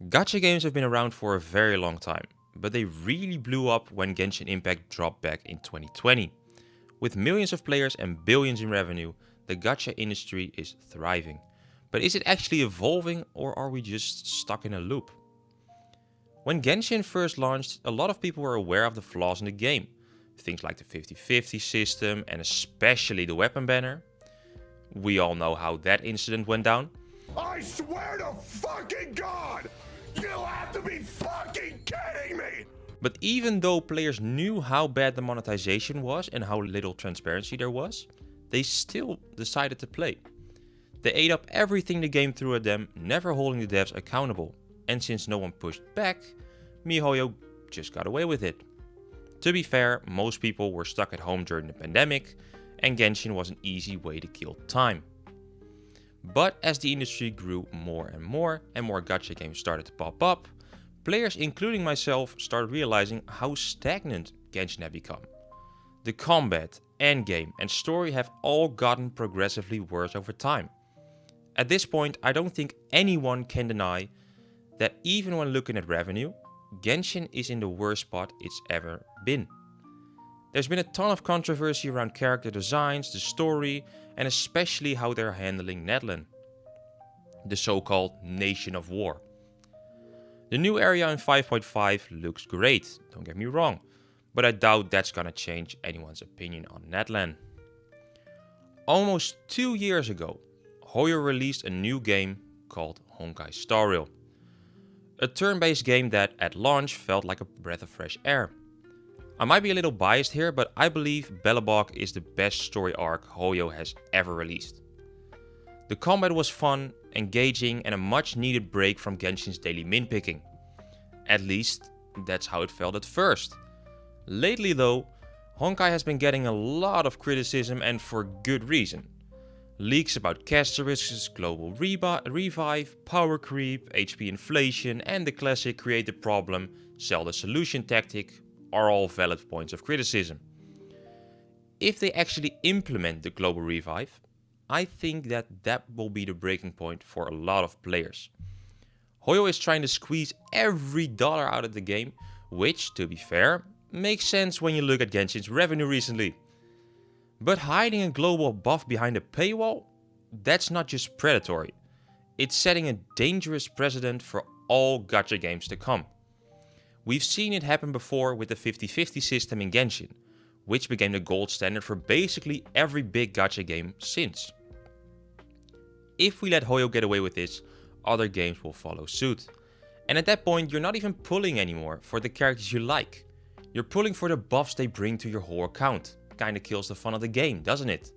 Gacha games have been around for a very long time, but they really blew up when Genshin Impact dropped back in 2020. With millions of players and billions in revenue, the gacha industry is thriving. But is it actually evolving, or are we just stuck in a loop? When Genshin first launched, a lot of people were aware of the flaws in the game. Things like the 50-50 system and especially the weapon banner. We all know how that incident went down. I swear to fucking God! You have to be fucking kidding me! But even though players knew how bad the monetization was and how little transparency there was, they still decided to play. They ate up everything the game threw at them, never holding the devs accountable. And since no one pushed back, MiHoYo just got away with it. To be fair, most people were stuck at home during the pandemic, and Genshin was an easy way to kill time. But as the industry grew more and more gacha games started to pop up, players including myself started realizing how stagnant Genshin had become. The combat, endgame and story have all gotten progressively worse over time. At this point, I don't think anyone can deny that even when looking at revenue, Genshin is in the worst spot it's ever been. There's been a ton of controversy around character designs, the story, and especially how they're handling Netland, the so-called Nation of War. The new area in 5.5 looks great, don't get me wrong, but I doubt that's gonna change anyone's opinion on Netland. Almost 2 years ago, Hoyo released a new game called Honkai Star Rail. A turn-based game that at launch felt like a breath of fresh air. I might be a little biased here, but I believe Belobog is the best story arc Hoyo has ever released. The combat was fun, engaging and a much needed break from Genshin's daily min picking. At least, that's how it felt at first. Lately though, Honkai has been getting a lot of criticism and for good reason. Leaks about caster risks, global revive, power creep, HP inflation and the classic create the problem, sell the solution tactic are all valid points of criticism. If they actually implement the global revive, I think that will be the breaking point for a lot of players. Hoyo is trying to squeeze every dollar out of the game, which, to be fair, makes sense when you look at Genshin's revenue recently. But hiding a global buff behind a paywall? That's not just predatory. It's setting a dangerous precedent for all gacha games to come. We've seen it happen before with the 50-50 system in Genshin, which became the gold standard for basically every big gacha game since. If we let Hoyo get away with this, other games will follow suit. And at that point, you're not even pulling anymore for the characters you like. You're pulling for the buffs they bring to your whole account. Kinda kills the fun of the game, doesn't it?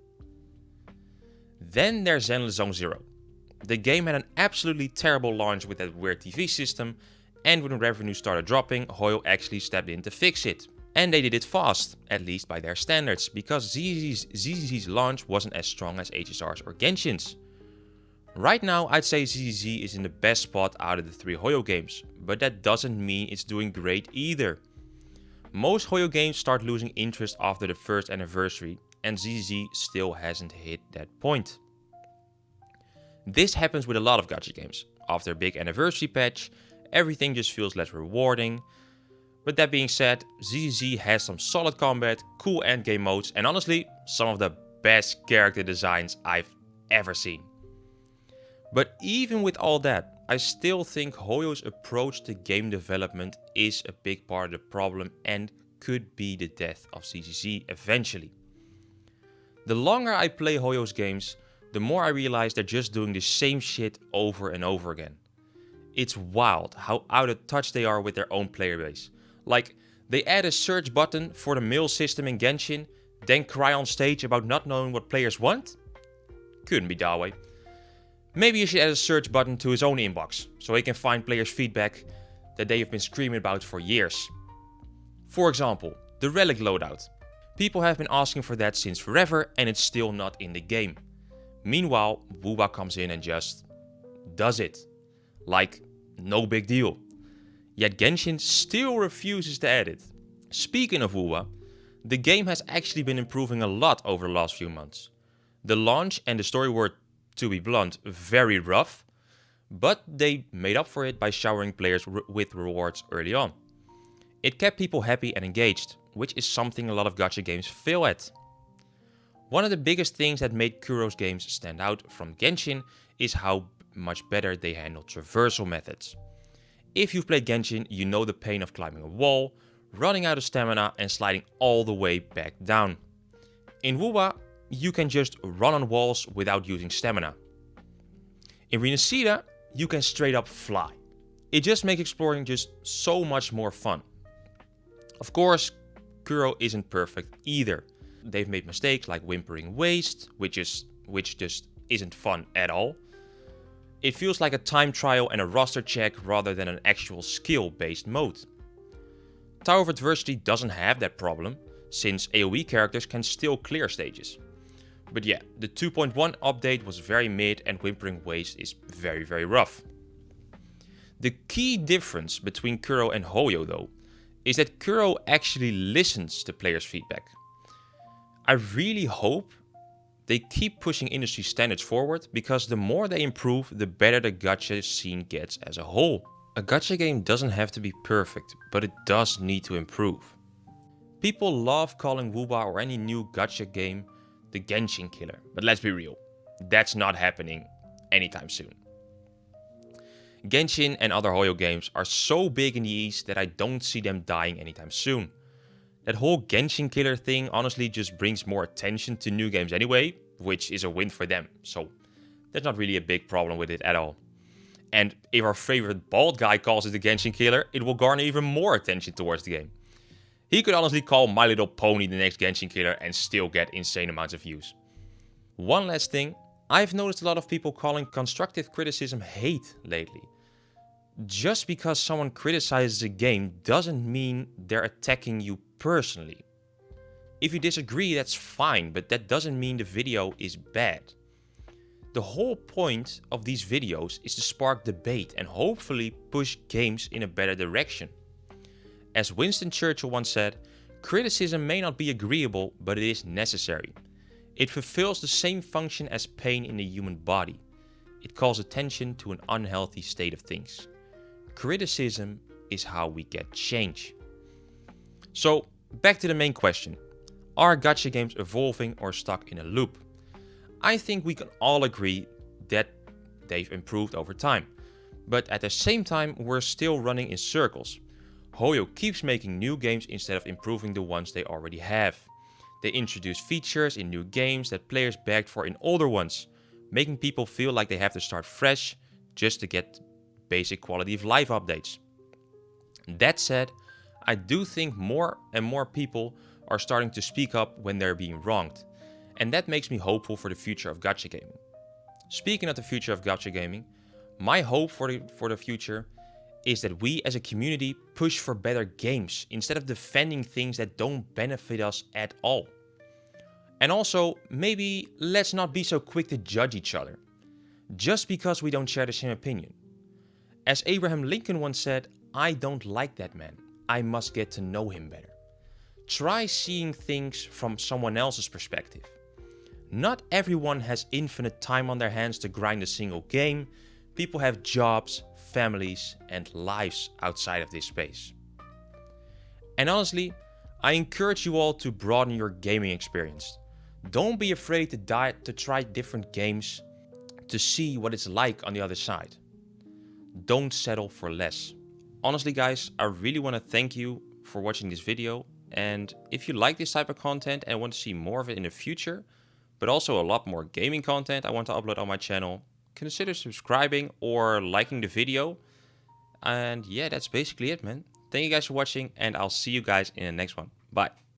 Then there's Zenless Zone Zero. The game had an absolutely terrible launch with that weird TV system, and when revenue started dropping, Hoyo actually stepped in to fix it. And they did it fast, at least by their standards, because ZZZ's launch wasn't as strong as HSR's or Genshin's. Right now, I'd say ZZZ is in the best spot out of the 3 Hoyo games, but that doesn't mean it's doing great either. Most Hoyo games start losing interest after the first anniversary, and ZZZ still hasn't hit that point. This happens with a lot of gacha games. After a big anniversary patch, everything just feels less rewarding. But that being said, ZZZ has some solid combat, cool endgame modes, and honestly, some of the best character designs I've ever seen. But even with all that, I still think Hoyo's approach to game development is a big part of the problem and could be the death of ZZZ eventually. The longer I play Hoyo's games, the more I realize they're just doing the same shit over and over again. It's wild how out of touch they are with their own player base. Like, they add a search button for the mail system in Genshin, then cry on stage about not knowing what players want? Couldn't be that way. Maybe you should add a search button to his own inbox, so he can find players' feedback that they have been screaming about for years. For example, the relic loadout. People have been asking for that since forever and it's still not in the game. Meanwhile, Woowa comes in and just does it. Like, no big deal. Yet Genshin still refuses to add it. Speaking of Woowa, the game has actually been improving a lot over the last few months. The launch and the story were, to be blunt, very rough, But they made up for it by showering players with rewards early on. It kept people happy and engaged, which is something a lot of gacha games fail at. One of the biggest things that made Kuro's games stand out from Genshin is how much better they handle traversal methods. If you've played Genshin, you know the pain of climbing a wall, running out of stamina and sliding all the way back down. In Wuwa, you can just run on walls without using stamina. In Renacida, you can straight up fly. It just makes exploring just so much more fun. Of course, Kuro isn't perfect either. They've made mistakes like Whimpering Waste, which just isn't fun at all. It feels like a time trial and a roster check rather than an actual skill-based mode. Tower of Adversity doesn't have that problem, since AoE characters can still clear stages. But yeah, the 2.1 update was very mid and Whimpering Waste is very rough. The key difference between Kuro and Hoyo though, is that Kuro actually listens to players' feedback. I really hope they keep pushing industry standards forward, because the more they improve, the better the gacha scene gets as a whole. A gacha game doesn't have to be perfect, but it does need to improve. People love calling Wuba or any new gacha game the Genshin killer, but let's be real, that's not happening anytime soon. Genshin and other Hoyo games are so big in the East that I don't see them dying anytime soon. That whole Genshin killer thing honestly just brings more attention to new games anyway, which is a win for them, so there's not really a big problem with it at all. And if our favorite bald guy calls it the Genshin killer, it will garner even more attention towards the game. He could honestly call My Little Pony the next Genshin killer and still get insane amounts of views. One last thing, I've noticed a lot of people calling constructive criticism hate lately. Just because someone criticizes a game doesn't mean they're attacking you personally. If you disagree, that's fine, but that doesn't mean the video is bad. The whole point of these videos is to spark debate and hopefully push games in a better direction. As Winston Churchill once said, criticism may not be agreeable, but it is necessary. It fulfills the same function as pain in the human body. It calls attention to an unhealthy state of things. Criticism is how we get change. So, back to the main question. Are gacha games evolving or stuck in a loop? I think we can all agree that they've improved over time. But at the same time, we're still running in circles. Hoyo keeps making new games instead of improving the ones they already have. They introduce features in new games that players begged for in older ones, making people feel like they have to start fresh just to get basic quality of life updates. That said, I do think more and more people are starting to speak up when they're being wronged, and that makes me hopeful for the future of gacha gaming. Speaking of the future of gacha gaming, my hope for the future is that we as a community push for better games instead of defending things that don't benefit us at all. And also, maybe let's not be so quick to judge each other, just because we don't share the same opinion. As Abraham Lincoln once said, I don't like that man. I must get to know him better. Try seeing things from someone else's perspective. Not everyone has infinite time on their hands to grind a single game. People have jobs, families, and lives outside of this space. And honestly, I encourage you all to broaden your gaming experience. Don't be afraid to try different games to see what it's like on the other side. Don't settle for less. Honestly guys, I really want to thank you for watching this video, and if you like this type of content and want to see more of it in the future, but also a lot more gaming content I want to upload on my channel, consider subscribing or liking the video. And yeah, that's basically it, man. Thank you guys for watching, and I'll see you guys in the next one. Bye.